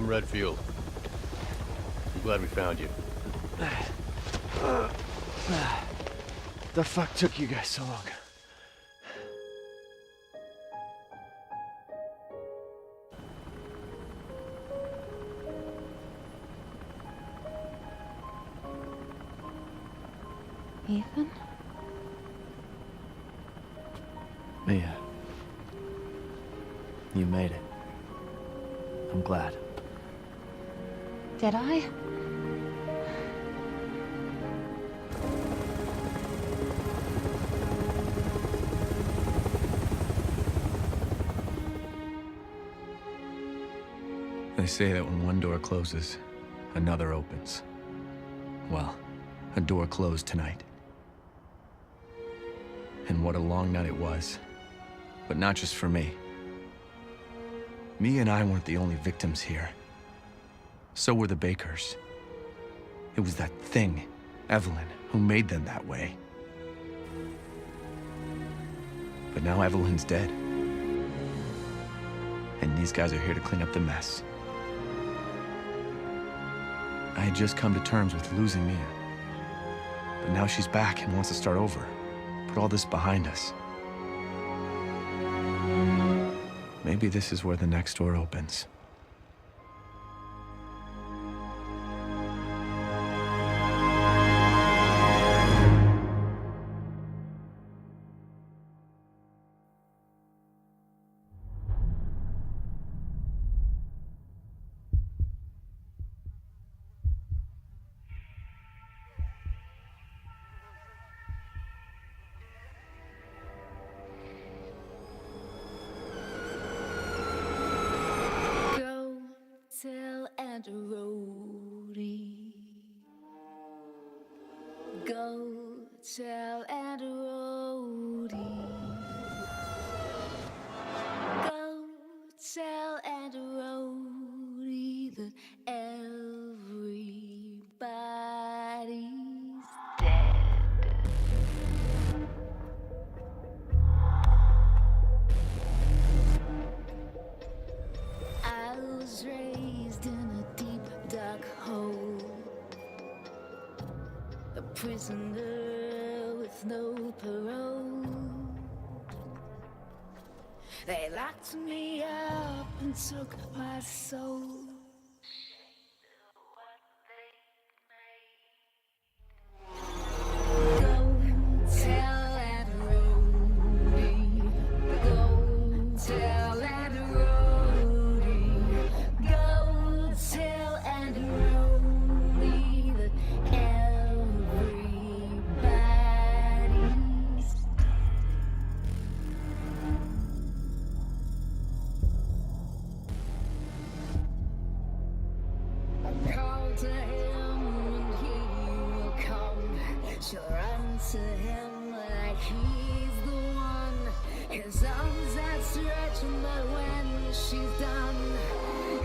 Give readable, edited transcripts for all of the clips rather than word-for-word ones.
I'm Redfield. I'm glad we found you. The fuck took you guys so long? Ethan? Mia. You made it. I'm glad. Did I? They say that when one door closes, another opens. Well, a door closed tonight. And what a long night it was. But not just for me. Me and I weren't the only victims here. So were the Bakers. It was that thing, Evelyn, who made them that way. But now Evelyn's dead. And these guys are here to clean up the mess. I had just come to terms with losing Mia. But now she's back and wants to start over. Put all this behind us. Maybe this is where the next door opens. Go tell Aunt Rhodey. Go tell Aunt Rhodey that everybody's dead. I was raised in a deep, dark hole. A prisoner with no parole. They locked me up and took my soul. Go tell Aunt Rhodey. Go tell Aunt Rhodey. Go tell Aunt Rhodey that everybody's. Call to him and he will come. She'll run to him like he's the one. His arms outstretched, but when she's done,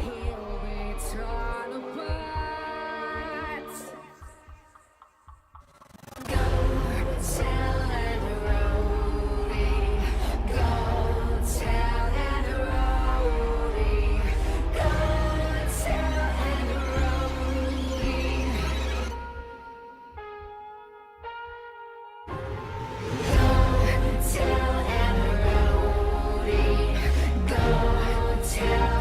he'll be torn apart. Go tell Aunt Rhodey. Go tell Aunt Rhodey. Go tell Aunt Rhodey. Go tell Aunt Rhodey. Go tell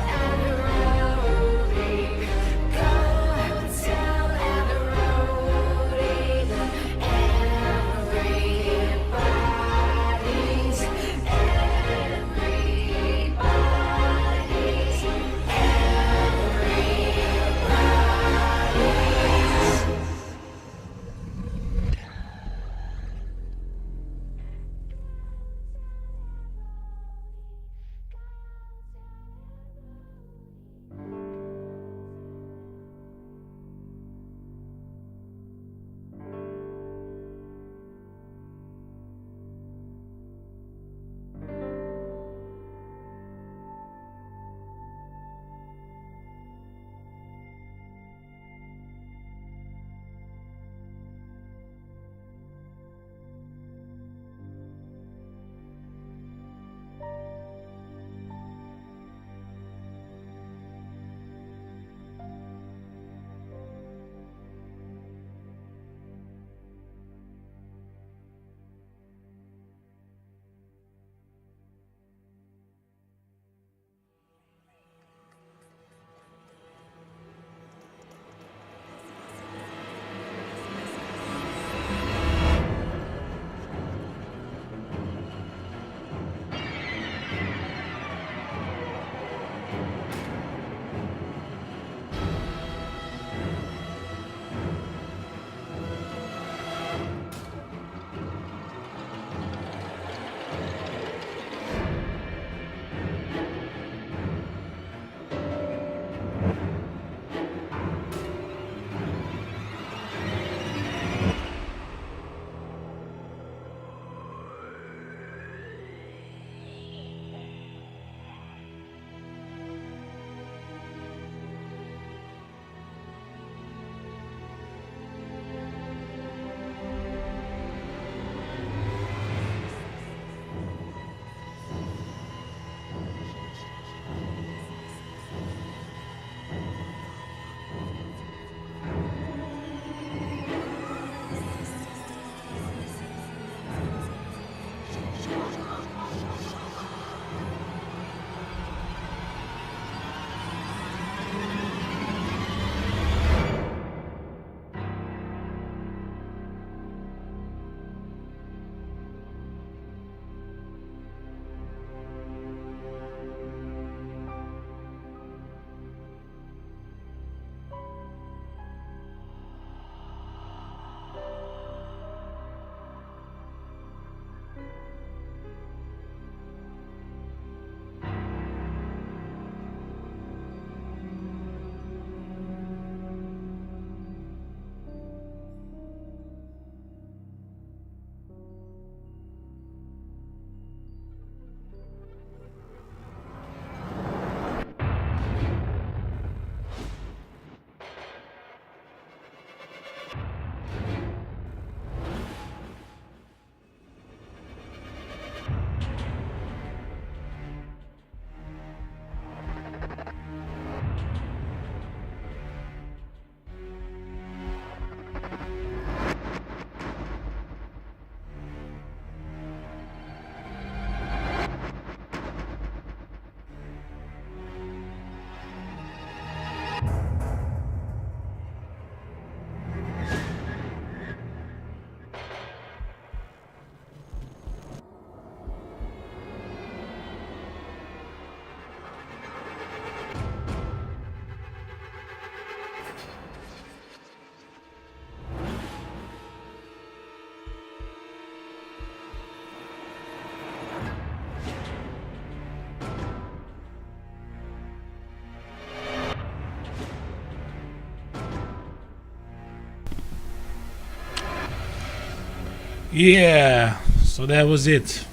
Yeah, so that was it.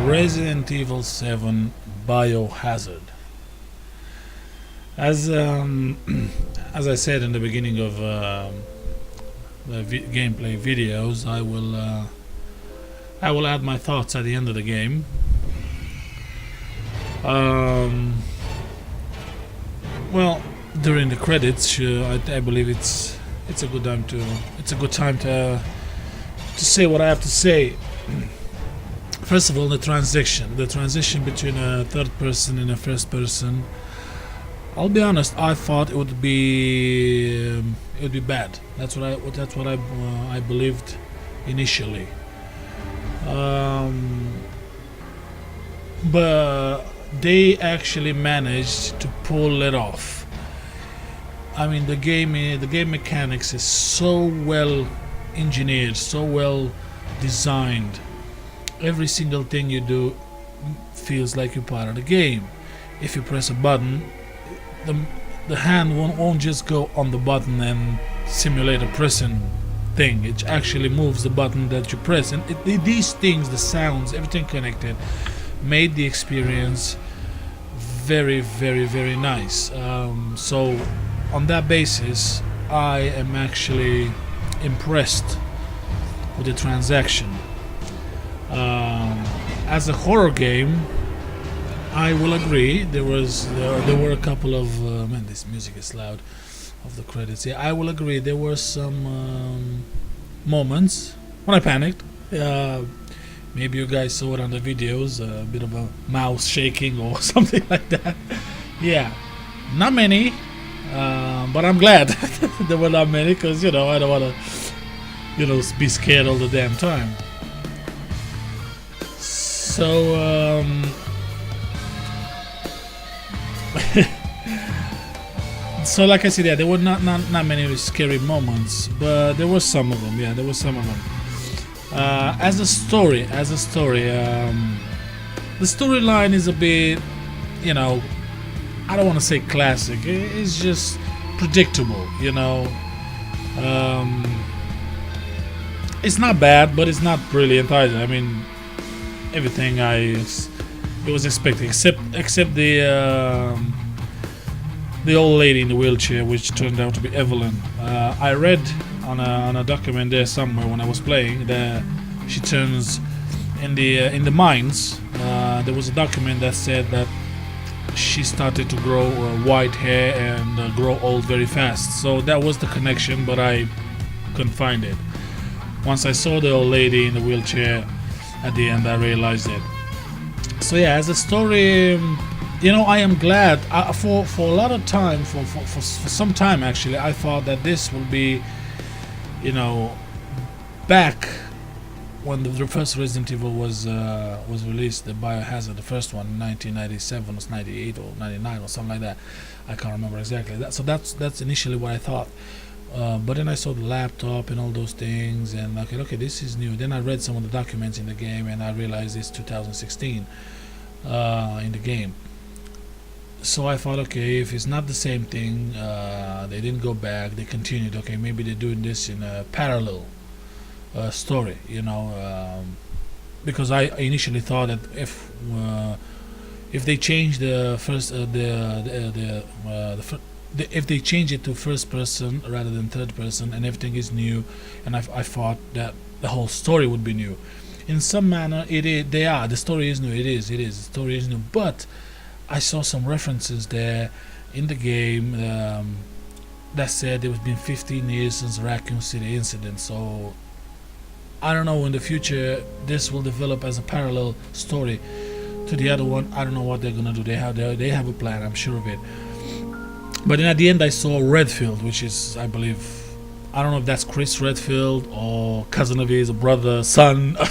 Resident Evil 7 Biohazard. As as I said in the beginning of the gameplay videos, I will add my thoughts at the end of the game. Well, during the credits, I believe it's a good time to say what I have to say. First of all, the transition between a third person and a first person. I'll be honest, I thought it would be bad. That's what I believed initially. But they actually managed to pull it off. I mean, the game mechanics is so well engineered, so well designed. Every single thing you do feels like you're part of the game. If you press a button, the hand won't just go on the button and simulate a pressing thing. It actually moves the button that you press, and these things, the sounds, everything connected, made the experience very, very, very nice. So on that basis, I am actually impressed with the transaction. As a horror game, I will agree. There were a couple of man, this music is loud. Of the credits, yeah, I will agree. There were some moments when I panicked. Maybe you guys saw it on the videos, a bit of a mouse shaking or something like that. Yeah, not many, but I'm glad there were not many, because I don't want to, be scared all the damn time. So so like I said, yeah, there were not many scary moments, but there were some of them. Yeah, there were some of them. As a story, the storyline is a bit, I don't want to say classic. It's just predictable, It's not bad, but it's not brilliant either. I mean, everything it was expected, except the old lady in the wheelchair, which turned out to be Evelyn. I read on a document there somewhere when I was playing that she turns in the mines. There was a document that said that she started to grow white hair and grow old very fast. So that was the connection, but I couldn't find it. Once I saw the old lady in the wheelchair at the end, I realized it. So yeah, as a story, I am glad. For a lot of time, for some time actually, I thought that this will be, back when the first Resident Evil was released, the Biohazard, the first one in 1997 or 98 or 99 or something like that. I can't remember exactly. So that's initially what I thought. But then I saw the laptop and all those things, and okay, this is new. Then I read some of the documents in the game, and I realized it's 2016 in the game. So I thought, okay, if it's not the same thing, they didn't go back, they continued. Okay, maybe they're doing this in a parallel story, because I initially thought that if they change the first if they change it to first person rather than third person, and everything is new, and I thought that the whole story would be new. In some manner, it is. The story is new. It is. The story is new, but I saw some references there in the game that said it has been 15 years since the Raccoon City incident. So I don't know, in the future this will develop as a parallel story to the other one. I don't know what they're gonna do. They have a plan, I'm sure of it. But then at the end I saw Redfield, which is, I believe, I don't know if that's Chris Redfield or cousin of his, or brother, son. I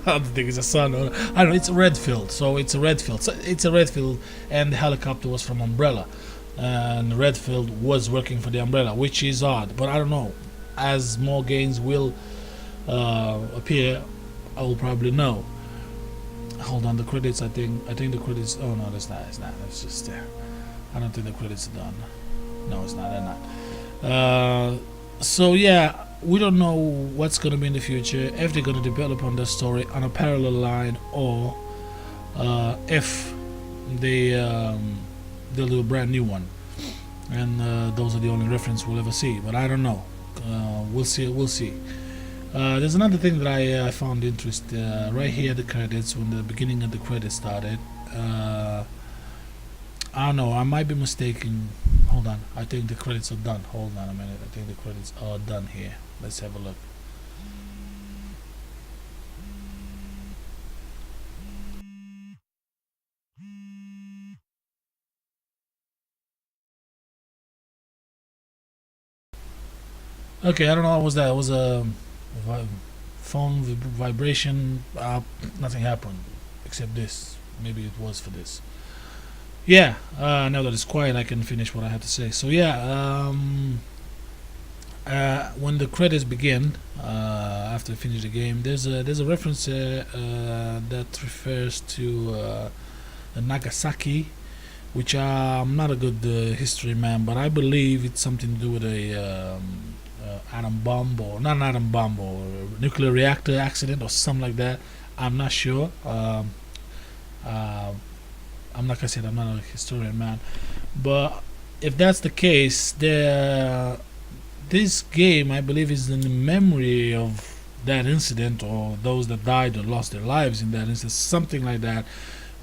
don't think it's a son. Or, I don't know. It's a Redfield, so it's a Redfield. So it's a Redfield, and the helicopter was from Umbrella, and Redfield was working for the Umbrella, which is odd. But I don't know. As more games will appear, I will probably know. Hold on, the credits. I think the credits. Oh no, that's not. It's not. It's just there. I don't think the credits are done. No, it's not. They're not. So yeah, we don't know what's going to be in the future, if they're going to develop on the story on a parallel line, or if they'll do a brand new one, and those are the only reference we'll ever see. But I don't know. We'll see. There's another thing that I found interesting right here at the credits, when the beginning of the credits started. I don't know, I might be mistaken. Hold on, I think the credits are done. Hold on a minute, I think the credits are done here. Let's have a look. Okay, I don't know what was that. It was a phone vibration. Nothing happened except this. Maybe it was for this. Yeah, now that it's quiet, I can finish what I had to say. So yeah, when the credits begin, after I finish the game, there's a reference that refers to the Nagasaki, which I'm not a good history man, but I believe it's something to do with a atom bomb, or not an atom bomb, or nuclear reactor accident or something like that. I'm not sure. I'm like I said, I'm not a historian man, but if that's the case, this game, I believe, is in the memory of that incident, or those that died or lost their lives in that incident, something like that.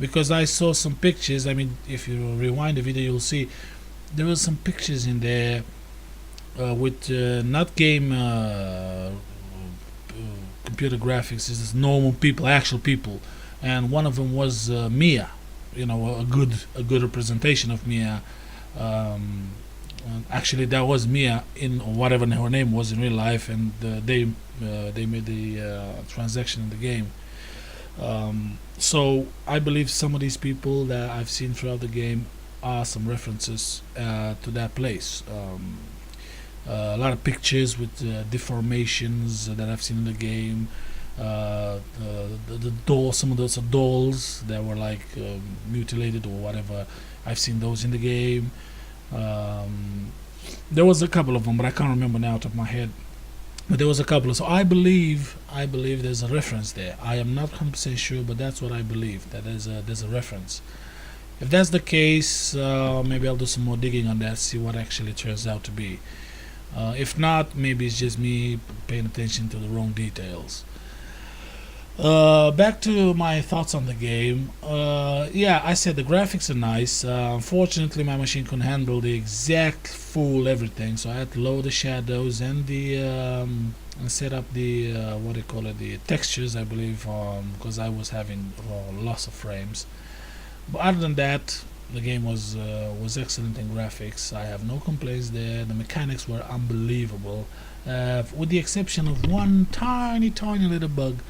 Because I saw some pictures. I mean, if you rewind the video, you'll see there were some pictures in there with not game computer graphics. It's just normal people, actual people, and one of them was Mia. You know, a good representation of Mia. Actually, that was Mia in whatever her name was in real life, and they made the transaction in the game. So I believe some of these people that I've seen throughout the game are some references to that place. A lot of pictures with deformations that I've seen in the game. The doll, some of those are dolls that were like mutilated or whatever. I've seen those in the game. There was a couple of them, but I can't remember now off the top of my head. But there was a couple. So I believe there's a reference there. I am not 100% sure, but that's what I believe. That there's a reference. If that's the case, maybe I'll do some more digging on that, see what actually turns out to be. If not, maybe it's just me paying attention to the wrong details. Back to my thoughts on the game. Yeah, I said the graphics are nice. Unfortunately, my machine couldn't handle the exact full everything, so I had to lower the shadows and the and set up the what do you call it, the textures, I believe, because I was having loss of frames. But other than that, the game was excellent in graphics. I have no complaints there. The mechanics were unbelievable, with the exception of one tiny little bug.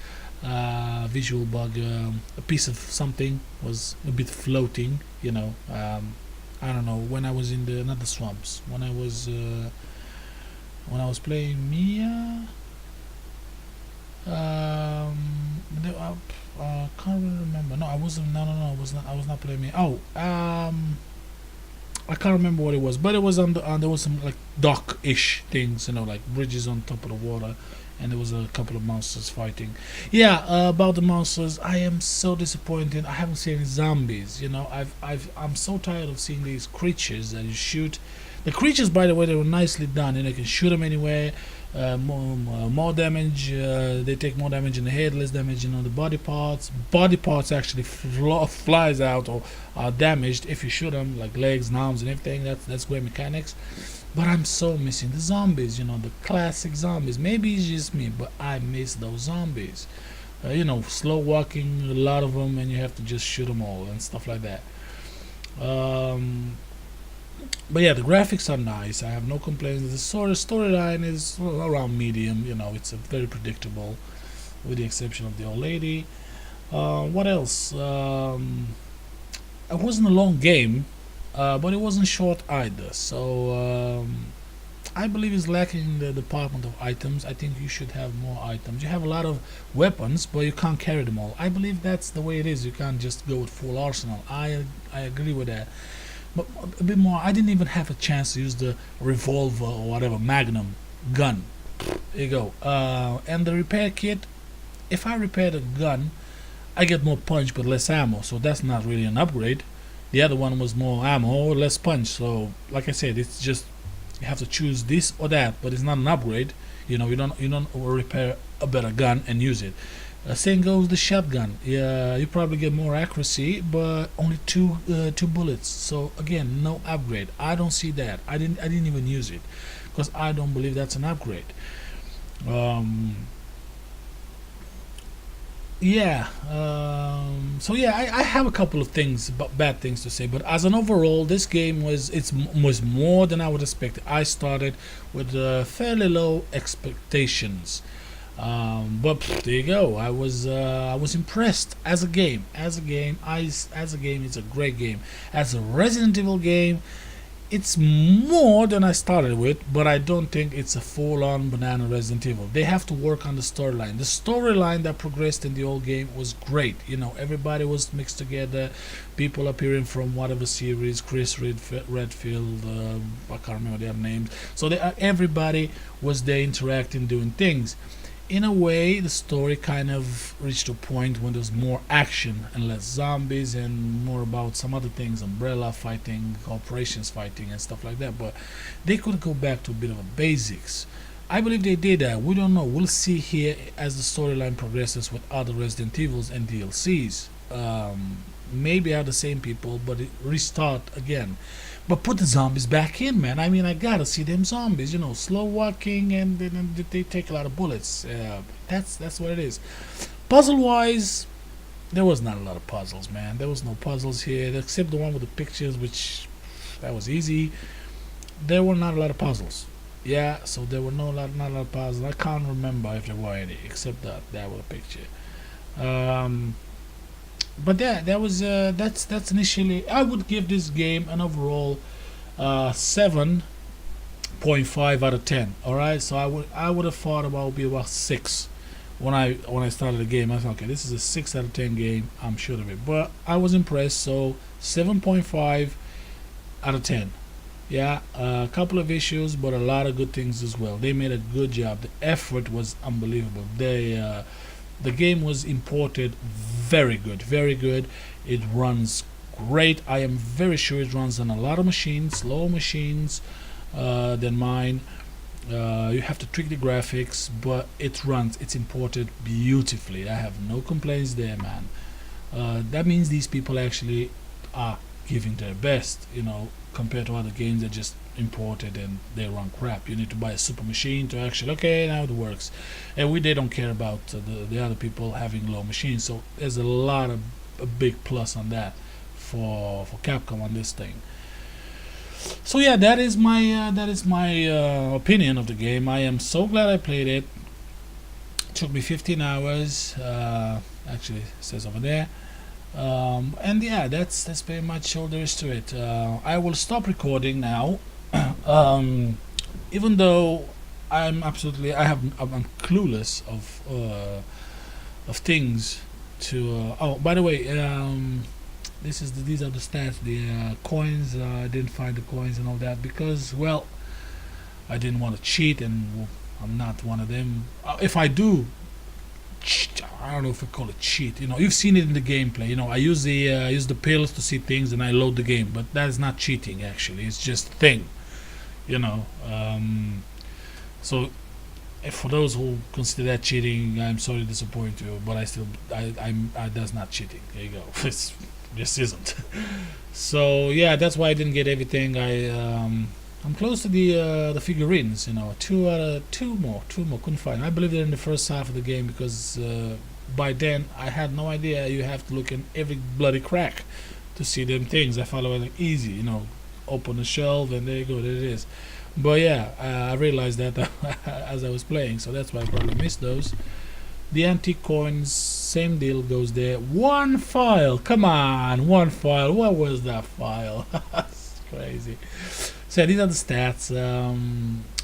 Visual bug. A piece of something was a bit floating, you know. I don't know, when I was in the not the swamps, when I was playing Mia, can't really remember. No, I wasn't. No, I was not. I was not playing Mia. Oh, I can't remember what it was, but it was on the there was some like dock-ish things, you know, like bridges on top of the water. And there was a couple of monsters fighting. Yeah, about the monsters, I am so disappointed. I haven't seen any zombies. You know, I'm so tired of seeing these creatures that you shoot. The creatures, by the way, they were nicely done, and you can shoot them anywhere. More damage. They take more damage in the head, less damage in the body parts. Body parts actually flies out or are damaged if you shoot them, like legs, arms, and everything. That's great mechanics. But I'm so missing the zombies, you know, the classic zombies. Maybe it's just me, but I miss those zombies. You know, slow walking, a lot of them, and you have to just shoot them all and stuff like that. But yeah, the graphics are nice. I have no complaints. The storyline is around medium. You know, it's very predictable, with the exception of the old lady. What else? It wasn't a long game. But it wasn't short either, so I believe it's lacking the department of items. I think you should have more items. You have a lot of weapons, but you can't carry them all. I believe that's the way it is. You can't just go with full arsenal. I agree with that. But a bit more. I didn't even have a chance to use the revolver or whatever, Magnum gun. There you go. And the repair kit, if I repair the gun, I get more punch but less ammo, so that's not really an upgrade. The other one was more ammo, less punch. So, like I said, it's just you have to choose this or that, but it's not an upgrade. You know, you don't repair a better gun and use it. Same goes the shotgun. Yeah, you probably get more accuracy, but only two bullets. So again, no upgrade. I don't see that. I didn't even use it because I don't believe that's an upgrade. Yeah. So yeah, I have a couple of things, bad things to say, but as an overall, this game was more than I would expect. I started with fairly low expectations. But there you go. I was impressed as a game. As a game, it's a great game. As a Resident Evil game, it's more than I started with, but I don't think it's a full-on banana Resident Evil. They have to work on the storyline. The storyline that progressed in the old game was great. You know, everybody was mixed together, people appearing from whatever series, Chris Redfield, I can't remember their names. So everybody was there interacting, doing things. In a way, the story kind of reached a point when there's more action and less zombies and more about some other things, umbrella fighting, corporations fighting and stuff like that. But they could go back to a bit of a basics. I believe they did that. We don't know. We'll see here as the storyline progresses with other Resident Evils and DLCs. Maybe are the same people, but it restart again. But put the zombies back in, man. I mean, I gotta see them zombies. You know, slow walking and they take a lot of bullets. That's what it is. Puzzle-wise, there was not a lot of puzzles, man. There was no puzzles here except the one with the pictures, which that was easy. There were not a lot of puzzles. Yeah, so there were not a lot of puzzles. I can't remember if there were any except that with a picture. But yeah, that's initially. I would give this game an overall 7.5 out of 10. All right, so I would have thought about be about 6 when I started the game. I thought, okay, this is a 6 out of 10 game. I'm sure of it, but I was impressed. So 7.5 out of 10. Yeah, a couple of issues, but a lot of good things as well. They made a good job. The effort was unbelievable. The game was imported very good, very good. It runs great. I am very sure it runs on a lot of machines, slower machines than mine. You have to tweak the graphics, but it runs. It's imported beautifully. I have no complaints there, man. That means these people actually are giving their best, you know, compared to other games that just imported and they run crap. You need to buy a super machine to actually, okay, now it works. And they don't care about the other people having low machines. So there's a big plus on that for Capcom on this thing. So yeah, that is my opinion of the game. I am so glad I played it. It took me 15 hours. Actually, it says over there. And yeah, that's pretty much all there is to it. I will stop recording now. Even though I'm clueless of things to. Oh, by the way, these are the stats. The coins. I didn't find the coins and all that because, well, I didn't want to cheat, and I'm not one of them. If I do, I don't know if I call it cheat. You know, you've seen it in the gameplay. You know, I use the pills to see things, and I load the game. But that is not cheating. Actually, it's just a thing. You know, so for those who consider that cheating, I'm sorry to disappoint you, but that's not cheating. There you go. It just isn't. So yeah, that's why I didn't get everything. I'm close to the figurines. You know, two more. Couldn't find. I believe they're in the first half of the game because by then I had no idea you have to look in every bloody crack to see them things. I thought it was like easy. You know. Open the shelf and there you go, there it is. But yeah, I realized that as I was playing, so that's why I probably missed those. The antique coins, same deal goes there. One file, come on, one file. What was that file? That's crazy. So these are the stats.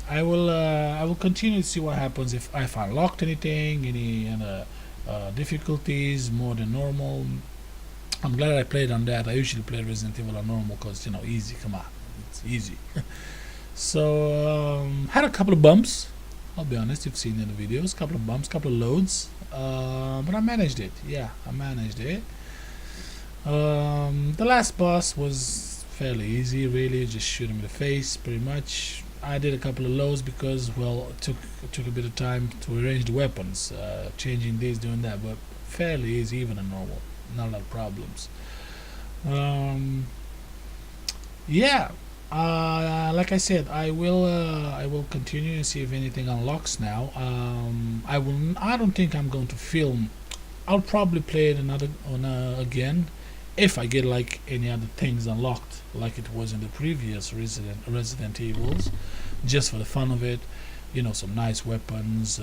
I will continue to see what happens if I unlocked anything, any difficulties more than normal. I'm glad I played on that. I usually play Resident Evil on normal because, you know, easy. Come on, it's easy. So had a couple of bumps. I'll be honest, you've seen in the videos, couple of bumps, couple of loads, but I managed it. Yeah, I managed it. The last boss was fairly easy, really. Just shoot him in the face, pretty much. I did a couple of lows because, well, it took a bit of time to arrange the weapons, changing these, doing that, but fairly easy, even a normal, not a lot of problems. Yeah, like I said, I will continue and see if anything unlocks now. I don't think I'm going to film. I'll probably play it again if I get like any other things unlocked, like it was in the previous Resident Evils, just for the fun of it. You know, some nice weapons,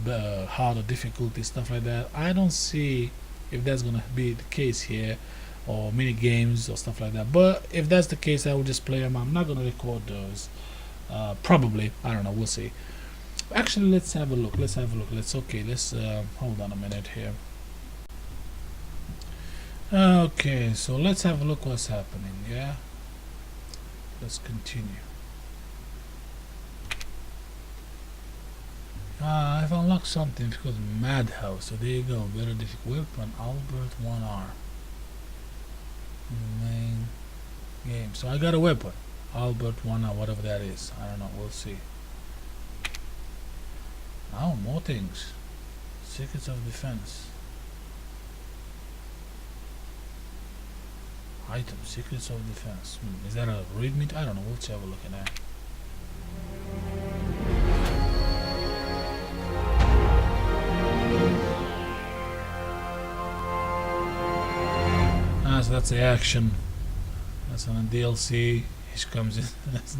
harder difficulty, stuff like that. I don't see if that's gonna be the case here, or mini games or stuff like that. But if that's the case, I will just play them. I'm not gonna record those. Probably, I don't know. We'll see. Actually, let's have a look. Let's hold on a minute here. Okay, so let's have a look what's happening. Yeah, let's continue. I've unlocked something because Madhouse. So there you go. Better difficult weapon, Albert 1R. Main game. So I got a weapon, Albert 1R, whatever that is. I don't know. We'll see. Oh, more things. Secrets of Defense. Item, Secrets of Defense. Is that a readme? I don't know. We'll have a look at that. So that's the action. That's on a DLC. He comes in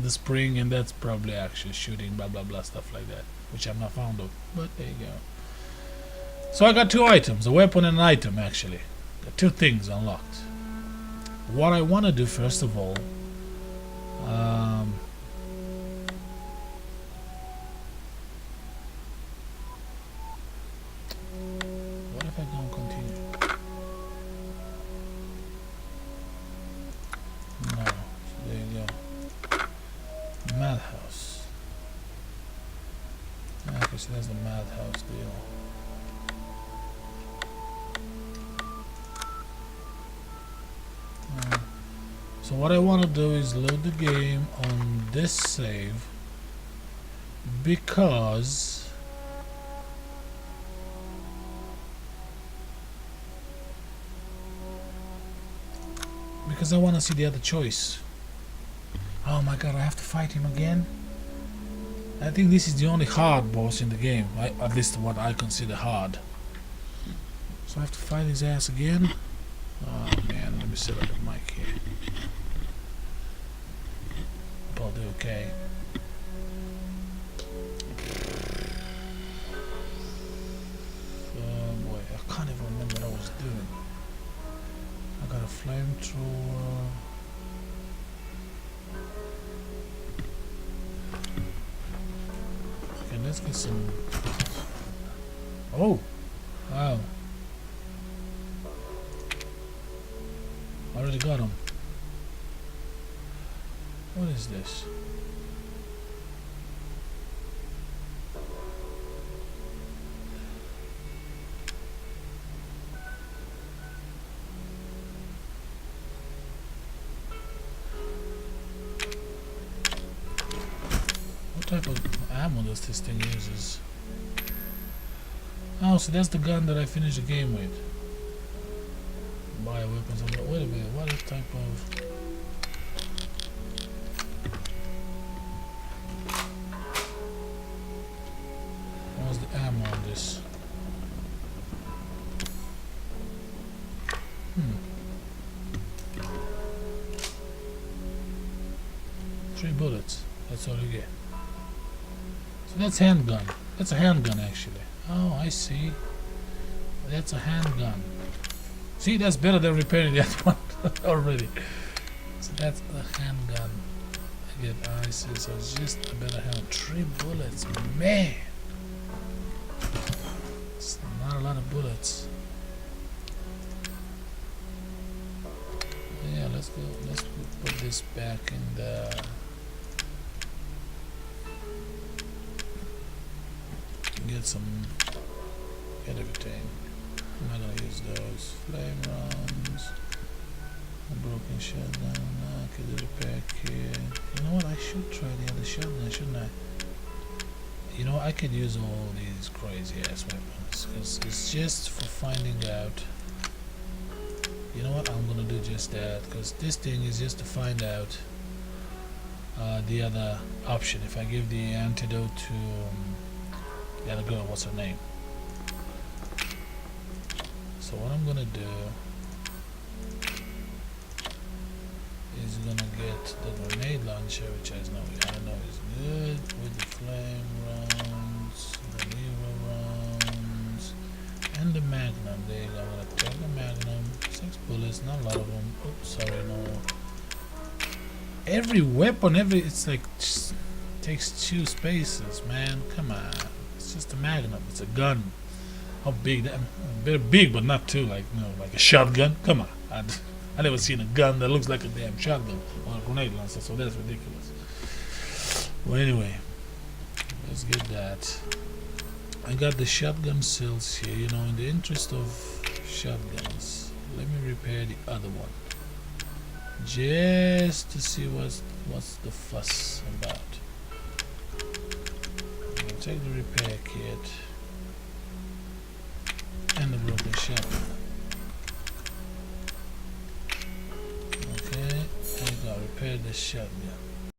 the spring, and that's probably action, shooting, blah blah blah, stuff like that, which I'm not fond of. But there you go. So I got two items, a weapon and an item actually. Got two things unlocked. What I want to do first of all, what if I don't continue? No, so there you go. Madhouse. Okay, so that's the Madhouse deal. So what I want to do is load the game on this save because I want to see the other choice. Oh my god, I have to fight him again? I think this is the only hard boss in the game, at least what I consider hard. So I have to fight his ass again? Oh man, let me set up the mic here. I'll do okay. Oh boy, I can't even remember what I was doing. I got a flamethrower. Okay, let's get some. Oh! Wow. Already got him. What is this? What type of ammo does this thing uses? Oh, so that's the gun that I finished the game with. Bioweapons. Wait a minute, what type of... What's the ammo on this? 3 bullets. That's all you get. So that's handgun. That's a handgun actually. Oh, I see. That's a handgun. See, that's better than repairing that one already. So that's the handgun. I get I see. So it's just a better handgun. 3 bullets, man. It's not a lot of bullets. Yeah, let's go. Let's put this back in the get everything. I'm not gonna use those. Flame rounds. A broken shotgun. Okay, the repair kit. You know what? I should try the other shotgun, shouldn't I? You know, I could use all these crazy ass weapons because it's just for finding out. You know what? I'm gonna do just that because this thing is just to find out the other option. If I give the antidote to the other girl, what's her name? So what I'm gonna do is gonna get the grenade launcher, which I know is good, with the flame rounds, the Nero rounds, and the Magnum. There you go. I'm gonna take the Magnum. 6 bullets, not a lot of them. Oops, sorry, no. Every weapon, it's like just takes 2 spaces, man. Come on, it's just a Magnum. It's a gun. How big? That very big, but not too like like a shotgun. Come on, I never seen a gun that looks like a damn shotgun or a grenade launcher, so that's ridiculous. Well, anyway, let's get that. I got the shotgun cells here. You know, in the interest of shotguns, let me repair the other one, just to see what's the fuss about. I'm gonna take the repair kit and the broken shotgun. Okay, I gotta repair the shotgun.